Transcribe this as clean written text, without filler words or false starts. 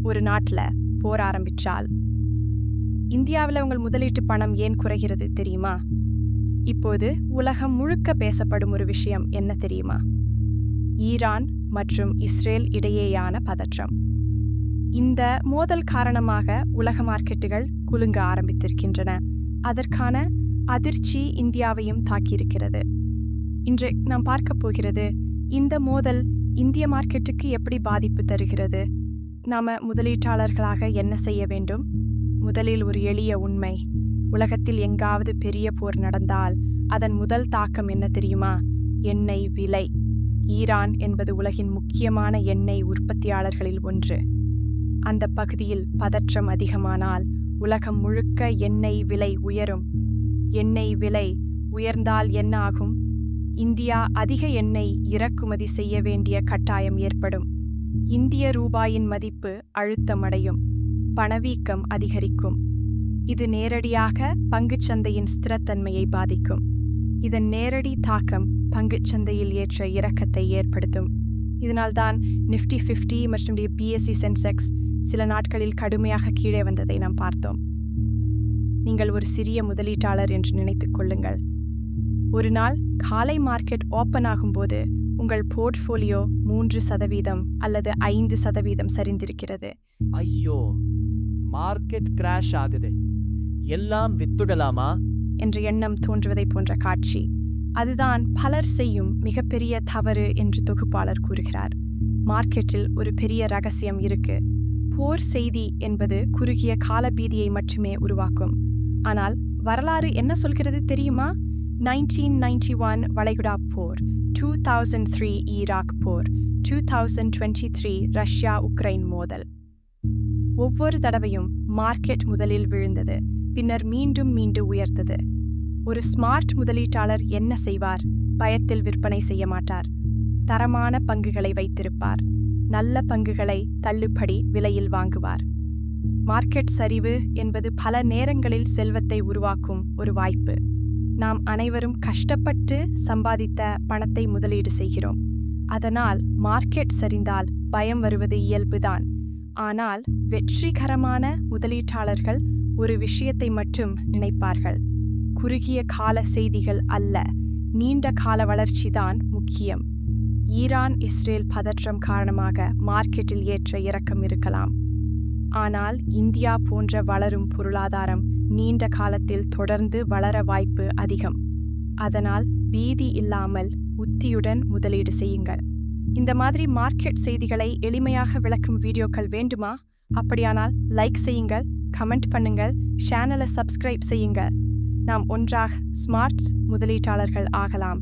ஒரு நாட்டில் போர் ஆரம்பிச்சால் இந்தியாவில் உங்கள் முதலீட்டு பணம் ஏன் குறைகிறது தெரியுமா? இப்போது உலகம் முழுக்க பேசப்படும் ஒரு விஷயம் என்ன தெரியுமா? ஈரான் மற்றும் இஸ்ரேல் இடையேயான பதற்றம். இந்த மோதல் காரணமாக உலக மார்க்கெட்டுகள் குலுங்க ஆரம்பித்திருக்கின்றன. அதற்கான அதிர்ச்சி இந்தியாவையும் தாக்கியிருக்கிறது. இன்று நாம் பார்க்க போகிறது, இந்த மோதல் இந்திய மார்க்கெட்டுக்கு எப்படி பாதிப்பு தருகிறது, நாம முதலீட்டாளர்களாக என்ன செய்ய வேண்டும். முதலில் ஒரு எளிய உண்மை: உலகத்தில் எங்காவது பெரிய போர் நடந்தால் அதன் முதல் தாக்கம் என்ன தெரியுமா? எண்ணெய் விலை. ஈரான் என்பது உலகின் முக்கியமான எண்ணெய் உற்பத்தியாளர்களில் ஒன்று. அந்த பகுதியில் பதற்றம் அதிகமானால் உலகம் முழுக்க எண்ணெய் விலை உயரும். எண்ணெய் விலை உயர்ந்தால் என்ன ஆகும்? இந்தியா அதிக எண்ணெய் இறக்குமதி செய்ய வேண்டிய கட்டாயம் ஏற்படும். இந்திய ரூபாயின் மதிப்பு அழுத்தமடையும். பணவீக்கம் அதிகரிக்கும். இது நேரடியாக பங்குச்சந்தையின் ஸ்திரத்தன்மையை பாதிக்கும். இதன் நேரடி தாக்கம் பங்குச்சந்தையில் ஏற்ற இறக்கத்தை ஏற்படுத்தும். இதனால்தான் நிஃப்டி 50 மற்றும் BSE சென்செக்ஸ் சில நாட்களில் கடுமையாக கீழே வந்ததை நாம் பார்த்தோம். நீங்கள் ஒரு சிறிய முதலீட்டாளர் என்று நினைத்துக் கொள்ளுங்கள். ஒரு நாள் காலை மார்க்கெட் ஓப்பன் ஆகும்போது உங்கள் போர்ட்ஃபோலியோ 3% அல்லது 5% சரிந்திருக்கிறது. ஐயோ, மார்க்கெட் கிராஷ் ஆகுது, எல்லாம் வித்துடலாமா என்ற எண்ணம் தோன்றுவதை போன்ற காட்சி. அதுதான் பலர் செய்யும் மிகப்பெரிய தவறு என்று தொகுப்பாளர் கூறுகிறார். மார்க்கெட்டில் ஒரு பெரிய ரகசியம் இருக்கு. போர் செய்தி என்பது குறுகிய கால பீதியை மட்டுமே உருவாக்கும். ஆனால் வரலாறு என்ன சொல்கிறது தெரியுமா? 1991 வளைகுடா போர், 2003 ஈராக் போர், 2023 ரஷ்யா உக்ரைன் மோதல். ஒவ்வொரு தடவையும் மார்க்கெட் முதலில் விழுந்தது, பின்னர் மீண்டும் உயர்ந்தது. ஒரு ஸ்மார்ட் முதலீட்டாளர் என்ன செய்வார்? பயத்தில் விற்பனை செய்ய மாட்டார். தரமான பங்குகளை வைத்திருப்பார். நல்ல பங்குகளை தள்ளுபடி விலையில் வாங்குவார். மார்க்கெட் சரிவு என்பது பல நேரங்களில் செல்வத்தை உருவாக்கும் ஒரு வாய்ப்பு. நாம் அனைவரும் கஷ்டப்பட்டு சம்பாதித்த பணத்தை முதலீடு செய்கிறோம். அதனால் மார்க்கெட் சரிந்தால் பயம் வருவது இயல்புதான். ஆனால் வெற்றிகரமான முதலீட்டாளர்கள் ஒரு விஷயத்தை மட்டும் நினைப்பார்கள்: குறுகிய கால செய்திகள் அல்ல, நீண்ட கால வளர்ச்சிதான் முக்கியம். ஈரான் இஸ்ரேல் பதற்றம் காரணமாக மார்க்கெட்டில் ஏற்ற இறக்கம் இருக்கலாம். ஆனால் இந்தியா போன்ற வளரும் பொருளாதாரம் நீண்ட காலத்தில் தொடர்ந்து வளர வாய்ப்பு அதிகம். அதனால் பீதி இல்லாமல் உத்தியுடன் முதலீடு செய்யுங்கள். இந்த மாதிரி மார்க்கெட் செய்திகளை எளிமையாக விளக்கும் வீடியோக்கள் வேண்டுமா? அப்படியானால் லைக் செய்யுங்கள், கமெண்ட் பண்ணுங்கள், சேனலை சப்ஸ்கிரைப் செய்யுங்கள். நாம் ஒன்றாக ஸ்மார்ட் முதலீட்டாளர்கள் ஆகலாம்.